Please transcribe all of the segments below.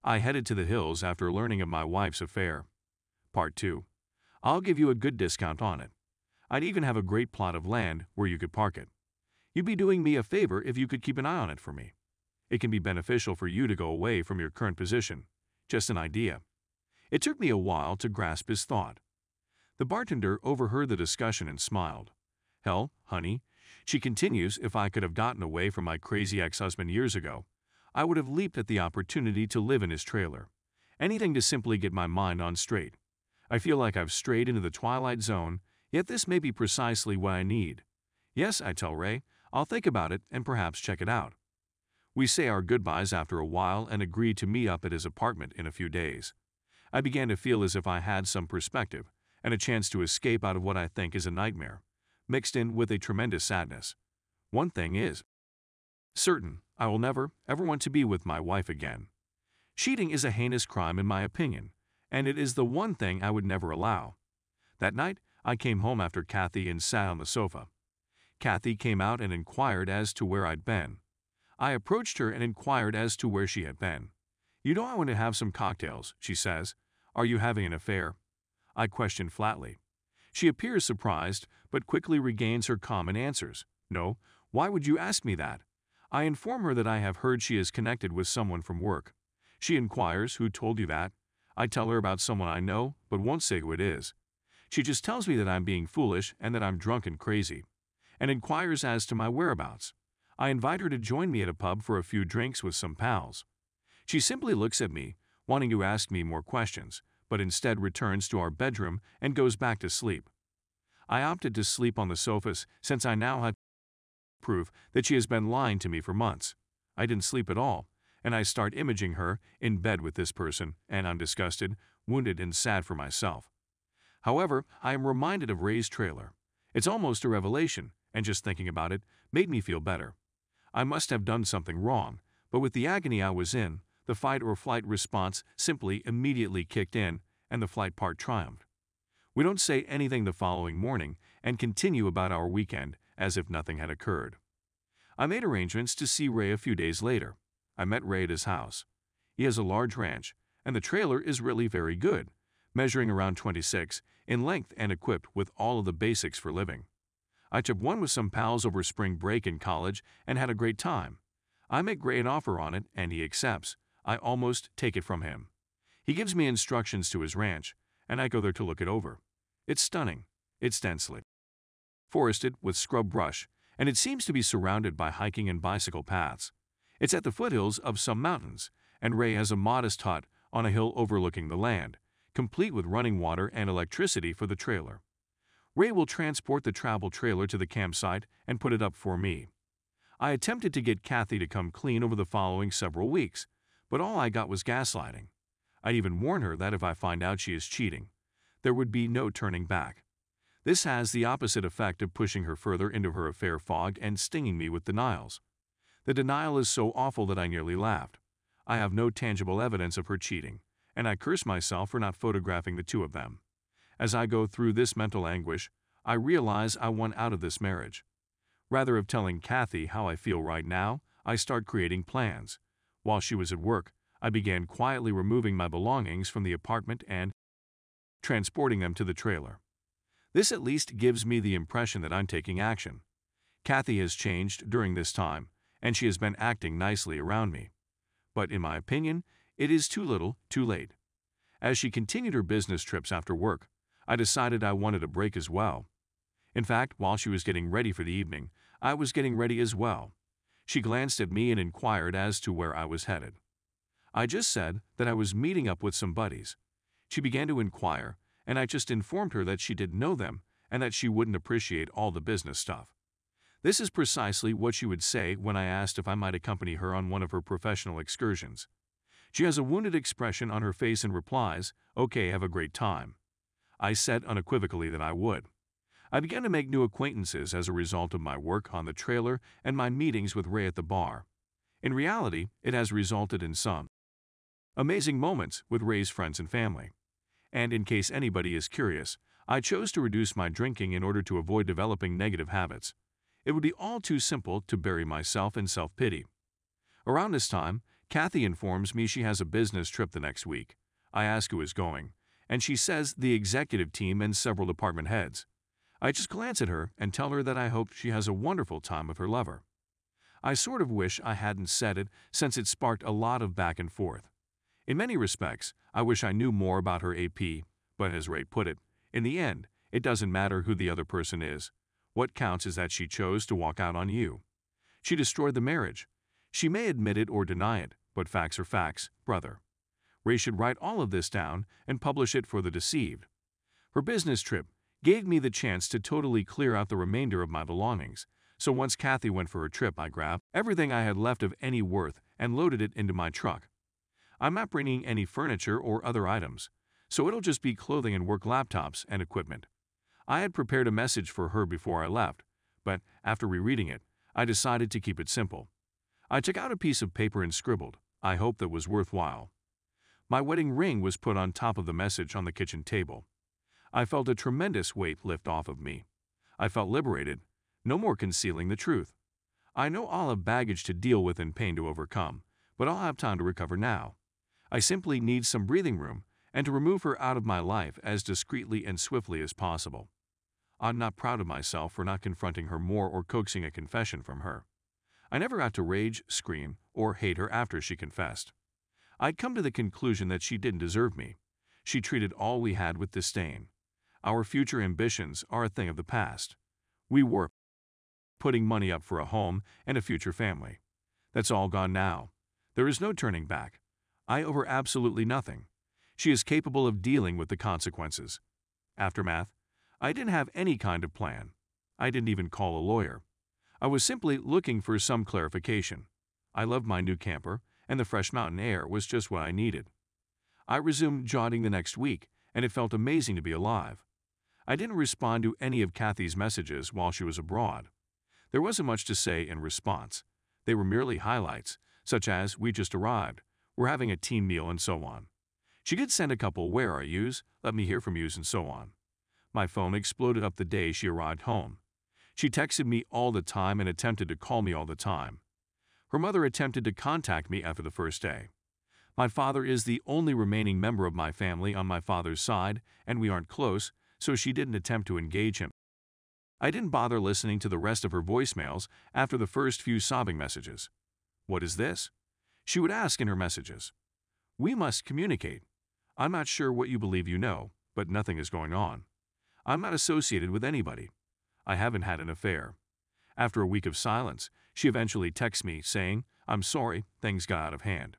I headed to the hills after learning of my wife's affair. Part 2. I'll give you a good discount on it. I'd even have a great plot of land where you could park it. You'd be doing me a favor if you could keep an eye on it for me. It can be beneficial for you to go away from your current position. Just an idea. It took me a while to grasp his thought. The bartender overheard the discussion and smiled. Hell, honey, she continues, if I could have gotten away from my crazy ex-husband years ago, I would have leaped at the opportunity to live in his trailer. Anything to simply get my mind on straight. I feel like I've strayed into the twilight zone, yet this may be precisely what I need. Yes, I tell Ray, I'll think about it and perhaps check it out. We say our goodbyes after a while and agree to meet up at his apartment in a few days. I began to feel as if I had some perspective and a chance to escape out of what I think is a nightmare, mixed in with a tremendous sadness. One thing is certain, I will never, ever want to be with my wife again. Cheating is a heinous crime in my opinion, and it is the one thing I would never allow. That night, I came home after Kathy and sat on the sofa. Kathy came out and inquired as to where I'd been. I approached her and inquired as to where she had been. You know I want to have some cocktails, she says. Are you having an affair? I questioned flatly. She appears surprised, but quickly regains her calm and answers. No, why would you ask me that? I inform her that I have heard she is connected with someone from work. She inquires, who told you that? I tell her about someone I know, but won't say who it is. She just tells me that I'm being foolish and that I'm drunk and crazy, and inquires as to my whereabouts. I invite her to join me at a pub for a few drinks with some pals. She simply looks at me, wanting to ask me more questions, but instead returns to our bedroom and goes back to sleep. I opted to sleep on the sofas since I now had proof that she has been lying to me for months. I didn't sleep at all, and I start imaging her in bed with this person, and I'm disgusted, wounded, and sad for myself. However, I am reminded of Ray's trailer. It's almost a revelation, and just thinking about it made me feel better. I must have done something wrong, but with the agony I was in, the fight or flight response simply immediately kicked in, and the flight part triumphed. We don't say anything the following morning and continue about our weekend as if nothing had occurred. I made arrangements to see Ray a few days later. I met Ray at his house. He has a large ranch, and the trailer is really very good, measuring around 26 in length and equipped with all of the basics for living. I took one with some pals over spring break in college and had a great time. I make Ray an offer on it, and he accepts. I almost take it from him. He gives me instructions to his ranch, and I go there to look it over. It's stunning. It's densely forested with scrub brush, and it seems to be surrounded by hiking and bicycle paths. It's at the foothills of some mountains, and Ray has a modest hut on a hill overlooking the land, complete with running water and electricity for the trailer. Ray will transport the travel trailer to the campsite and put it up for me. I attempted to get Kathy to come clean over the following several weeks, but all I got was gaslighting. I'd even warn her that if I find out she is cheating, there would be no turning back. This has the opposite effect of pushing her further into her affair fog and stinging me with denials. The denial is so awful that I nearly laughed. I have no tangible evidence of her cheating, and I curse myself for not photographing the two of them. As I go through this mental anguish, I realize I want out of this marriage. Rather of telling Kathy how I feel right now, I start creating plans. While she was at work, I began quietly removing my belongings from the apartment and transporting them to the trailer. This at least gives me the impression that I'm taking action. Kathy has changed during this time, and she has been acting nicely around me. But in my opinion, it is too little, too late. As she continued her business trips after work, I decided I wanted a break as well. In fact, while she was getting ready for the evening, I was getting ready as well. She glanced at me and inquired as to where I was headed. I just said that I was meeting up with some buddies. She began to inquire, and I just informed her that she didn't know them and that she wouldn't appreciate all the business stuff. This is precisely what she would say when I asked if I might accompany her on one of her professional excursions. She has a wounded expression on her face and replies, "Okay, have a great time." I said unequivocally that I would. I began to make new acquaintances as a result of my work on the trailer and my meetings with Ray at the bar. In reality, it has resulted in some amazing moments with Ray's friends and family. And in case anybody is curious, I chose to reduce my drinking in order to avoid developing negative habits. It would be all too simple to bury myself in self-pity. Around this time, Kathy informs me she has a business trip the next week. I ask who is going, and she says the executive team and several department heads. I just glance at her and tell her that I hope she has a wonderful time with her lover. I sort of wish I hadn't said it since it sparked a lot of back and forth. In many respects, I wish I knew more about her AP, but as Ray put it, in the end, it doesn't matter who the other person is. What counts is that she chose to walk out on you. She destroyed the marriage. She may admit it or deny it, but facts are facts, brother. Ray should write all of this down and publish it for the deceived. Her business trip gave me the chance to totally clear out the remainder of my belongings, so once Kathy went for her trip, I grabbed everything I had left of any worth and loaded it into my truck. I'm not bringing any furniture or other items, so it'll just be clothing and work laptops and equipment. I had prepared a message for her before I left, but after rereading it, I decided to keep it simple. I took out a piece of paper and scribbled, "I hope that was worthwhile." My wedding ring was put on top of the message on the kitchen table. I felt a tremendous weight lift off of me. I felt liberated, no more concealing the truth. I know I'll have baggage to deal with and pain to overcome, but I'll have time to recover now. I simply need some breathing room and to remove her out of my life as discreetly and swiftly as possible. I'm not proud of myself for not confronting her more or coaxing a confession from her. I never had to rage, scream, or hate her after she confessed. I'd come to the conclusion that she didn't deserve me. She treated all we had with disdain. Our future ambitions are a thing of the past. We were putting money up for a home and a future family. That's all gone now. There is no turning back. I owe her absolutely nothing. She is capable of dealing with the consequences. Aftermath. I didn't have any kind of plan. I didn't even call a lawyer. I was simply looking for some clarification. I loved my new camper, and the fresh mountain air was just what I needed. I resumed jotting the next week, and it felt amazing to be alive. I didn't respond to any of Kathy's messages while she was abroad. There wasn't much to say in response. They were merely highlights, such as, "We just arrived," "We're having a team meal," and so on. She did send a couple, "Where are yous?" "Let me hear from yous," and so on. My phone exploded up the day she arrived home. She texted me all the time and attempted to call me all the time. Her mother attempted to contact me after the first day. My father is the only remaining member of my family on my father's side, and we aren't close, so she didn't attempt to engage him. I didn't bother listening to the rest of her voicemails after the first few sobbing messages. "What is this?" she would ask in her messages. "We must communicate. I'm not sure what you believe you know, but nothing is going on. I'm not associated with anybody. I haven't had an affair." After a week of silence, she eventually texts me saying, "I'm sorry, things got out of hand.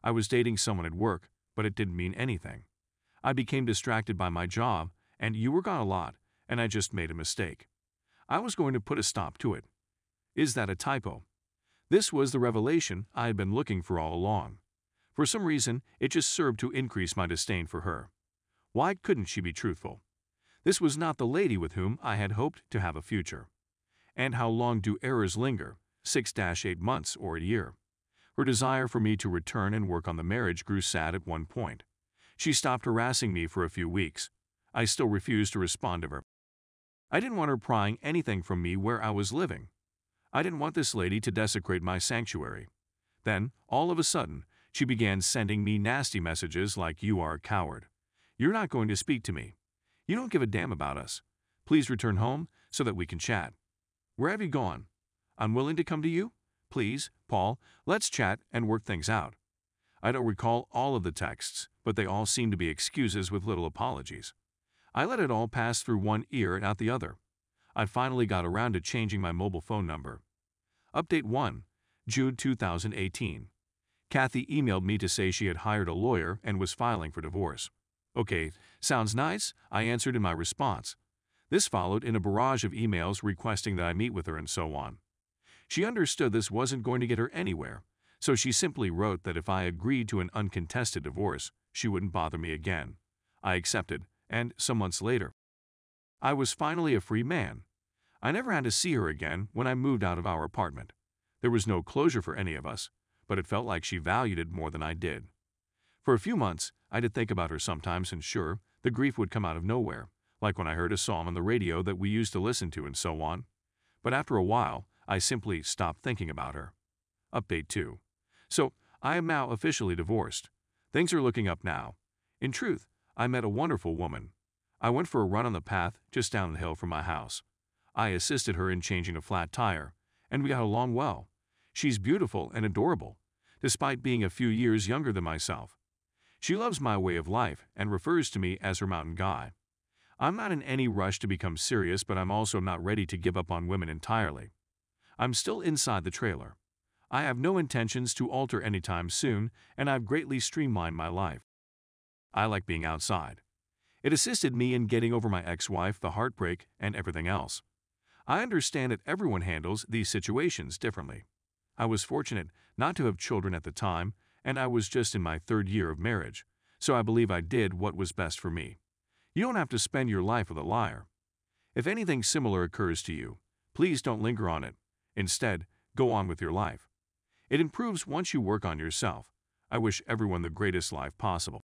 I was dating someone at work, but it didn't mean anything. I became distracted by my job, and you were gone a lot, and I just made a mistake. I was going to put a stop to it. Is that a typo?" This was the revelation I had been looking for all along. For some reason, it just served to increase my disdain for her. Why couldn't she be truthful? This was not the lady with whom I had hoped to have a future. And how long do errors linger? 6-8 months or a year. Her desire for me to return and work on the marriage grew sad at one point. She stopped harassing me for a few weeks. I still refused to respond to her. I didn't want her prying anything from me where I was living. I didn't want this lady to desecrate my sanctuary. Then, all of a sudden, she began sending me nasty messages like, "You are a coward. You're not going to speak to me. You don't give a damn about us. Please return home so that we can chat. Where have you gone? I'm willing to come to you. Please, Paul, let's chat and work things out." I don't recall all of the texts, but they all seem to be excuses with little apologies. I let it all pass through one ear and out the other. I finally got around to changing my mobile phone number. Update 1, June 2018. Kathy emailed me to say she had hired a lawyer and was filing for divorce. "Okay, sounds nice," I answered in my response. This followed in a barrage of emails requesting that I meet with her and so on. She understood this wasn't going to get her anywhere, so she simply wrote that if I agreed to an uncontested divorce, she wouldn't bother me again. I accepted, and some months later, I was finally a free man. I never had to see her again when I moved out of our apartment. There was no closure for any of us, but it felt like she valued it more than I did. For a few months, I did think about her sometimes, and sure, the grief would come out of nowhere, like when I heard a song on the radio that we used to listen to and so on. But after a while, I simply stopped thinking about her. Update 2. So, I am now officially divorced. Things are looking up now. In truth, I met a wonderful woman. I went for a run on the path just down the hill from my house. I assisted her in changing a flat tire, and we got along well. She's beautiful and adorable, despite being a few years younger than myself. She loves my way of life and refers to me as her mountain guy. I'm not in any rush to become serious, but I'm also not ready to give up on women entirely. I'm still inside the trailer. I have no intentions to alter anytime soon, and I've greatly streamlined my life. I like being outside. It assisted me in getting over my ex-wife, the heartbreak, and everything else. I understand that everyone handles these situations differently. I was fortunate not to have children at the time, and I was just in my 3rd year of marriage, so I believe I did what was best for me. You don't have to spend your life with a liar. If anything similar occurs to you, please don't linger on it. Instead, go on with your life. It improves once you work on yourself. I wish everyone the greatest life possible.